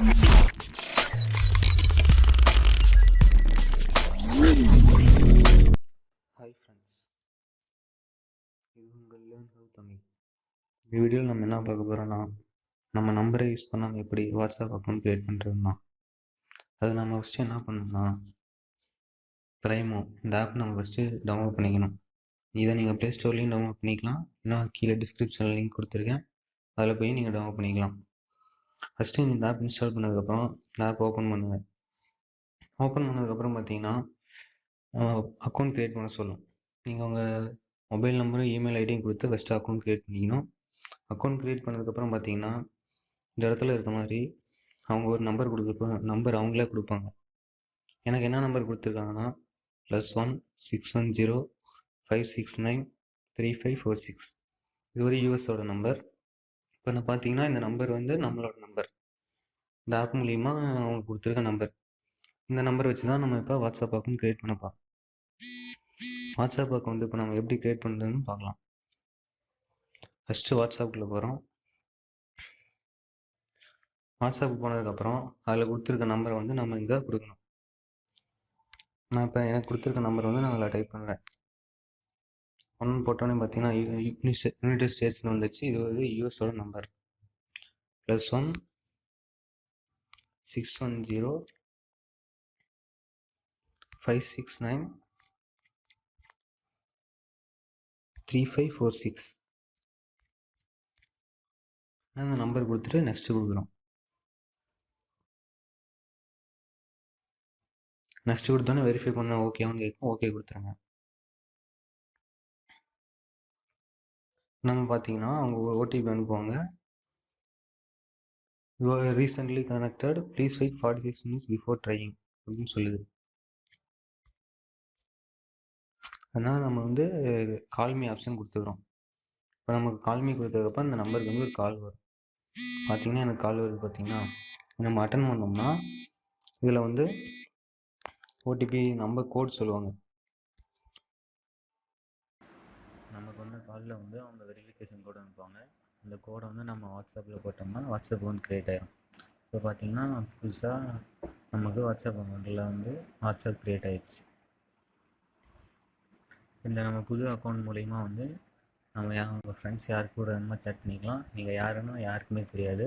Hi friends, இது உங்கள் learn have Tamil. இந்த வீடியோவில் நம்ம என்ன பார்க்க போகிறோன்னா, நம்ம நம்பரை யூஸ் பண்ணாமல் எப்படி வாட்ஸ்அப் அக்கௌண்ட் க்ரியேட் பண்ணுறது தான். அது நம்ம ஃபஸ்ட்டு என்ன பண்ணணும்னா, ப்ரைமோ இந்த ஆப் நம்ம ஃபஸ்ட்டு டவுன்லோட் பண்ணிக்கணும். இதை நீங்கள் ப்ளே ஸ்டோர்லேயும் டவுன்லோட் பண்ணிக்கலாம், இன்னும் கீழே டிஸ்கிரிப்ஷனில் லிங்க் கொடுத்துருக்கேன், அதில் போய் நீங்கள் டவுன்லோட் பண்ணிக்கலாம். ஃபஸ்ட்டு இந்த ஆப் இன்ஸ்டால் பண்ணதுக்கப்புறம் இந்த ஆப் ஓப்பன் பண்ணுங்கள். ஓப்பன் பண்ணதுக்கப்புறம் பார்த்தீங்கன்னா அக்கௌண்ட் க்ரியேட் பண்ண சொல்லும். நீங்கள் உங்கள் மொபைல் நம்பரும் இமெயில் ஐடியும் கொடுத்து ஃபஸ்ட்டு அக்கௌண்ட் க்ரியேட் பண்ணிக்கணும். அக்கௌண்ட் க்ரியேட் பண்ணதுக்கப்புறம் பார்த்தீங்கன்னா இந்த இடத்துல இருக்க மாதிரி அவங்க ஒரு நம்பர் நம்பர் அவங்களே கொடுப்பாங்க. எனக்கு என்ன நம்பர் கொடுத்துருக்காங்கன்னா +1 610 569 3546. இது ஒரு யூஎஸோட நம்பர். இப்போ நான் பார்த்தீங்கன்னா இந்த நம்பர் வந்து நம்மளோட நம்பர், இந்த ஆப் மூலிமா அவங்க கொடுத்துருக்க நம்பர். இந்த நம்பர் வச்சு தான் நம்ம இப்போ வாட்ஸ்அப் அக்கௌண்ட் க்ரியேட் பண்ணப்பா. வாட்ஸ்அப் அக்கௌண்ட் இப்போ நம்ம எப்படி க்ரியேட் பண்ணுறதுன்னு பார்க்கலாம். ஃபஸ்ட்டு வாட்ஸ்அப்பில் போகிறோம். வாட்ஸ்அப் போனதுக்கப்புறம் அதில் கொடுத்துருக்க நம்பரை வந்து நம்ம இங்கே கொடுக்கணும். நான் இப்போ எனக்கு கொடுத்துருக்க நம்பர் வந்து நான் அதில் டைப் பண்ணுறேன். 1 போட்டோன்னே பார்த்தீங்கன்னா யுனைடெட் ஸ்டேட்ஸ்னு வந்துச்சு. இது வந்து யூஎஸோட நம்பர். +1 610 569 3546. அந்த நம்பர் கொடுத்துட்டு நெக்ஸ்ட்டு கொடுக்குறோம். நெக்ஸ்ட்டு கொடுத்தோன்னே வெரிஃபை பண்ண ஓகேவான்னு கேட்கும். ஓகே கொடுத்துருங்க. நம்ம பார்த்தீங்கன்னா அவங்க ஒரு ஓடிபி அனுப்புவாங்க. You are recently connected, please wait 46 minutes before trying அப்படின்னு சொல்லுது. அதனால் நம்ம வந்து கால்மி ஆப்ஷன் கொடுத்துக்கிறோம். இப்போ நமக்கு கால்மி கொடுத்ததுக்கப்புறம் இந்த நம்பருக்கு வந்து ஒரு கால் வரும். பார்த்தீங்கன்னா எனக்கு கால் வருது. பார்த்தீங்கன்னா நம்ம அட்டன் பண்ணோம்னா இதில் வந்து ஓடிபி நம்பர் கோட் சொல்லுவாங்க. நமக்கு வந்து காலில் வந்து அவங்க வெரிஃபிகேஷன் கோடு அனுப்புவாங்க. அந்த கோடை வந்து நம்ம வாட்ஸ்அப்பில் போட்டோம்னா வாட்ஸ்அப் அக்கௌண்ட் க்ரியேட் ஆகிடும். இப்போ பார்த்தீங்கன்னா புதுசாக நமக்கு வாட்ஸ்அப் அக்கௌண்ட்டில் வந்து வாட்ஸ்அப் க்ரியேட் ஆகிடுச்சு. இந்த நம்ம புது அக்கௌண்ட் மூலிமா வந்து நம்ம உங்கள் ஃப்ரெண்ட்ஸ் யார் கூட வேணுமோ சேட் பண்ணிக்கலாம். நீங்கள் யாருன்னு யாருக்குமே தெரியாது.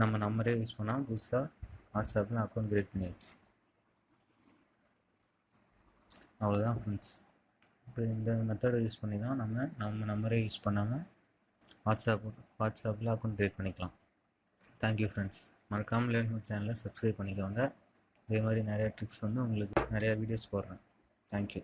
நம்ம நம்பரே யூஸ் பண்ணால் புதுசாக வாட்ஸ்அப்பில் அக்கௌண்ட் க்ரியேட் பண்ணிடுச்சு. அவ்வளோதான் ஃப்ரெண்ட்ஸ். இப்போ இந்த மெத்தடை யூஸ் பண்ணி தான் நம்ம நம்பரே யூஸ் பண்ணாமல் வாட்ஸ்அப்பில் அக்கௌண்ட் க்ரியேட் பண்ணிக்கலாம். Thank you friends. மறக்காமல் லேர்ன் ஹவ் சேனலை சப்ஸ்கிரைப் பண்ணிக்கோங்க. இதே மாதிரி நிறையா ட்ரிக்ஸ் வந்து உங்களுக்கு நிறையா வீடியோஸ் போடுறேன். தேங்க்யூ.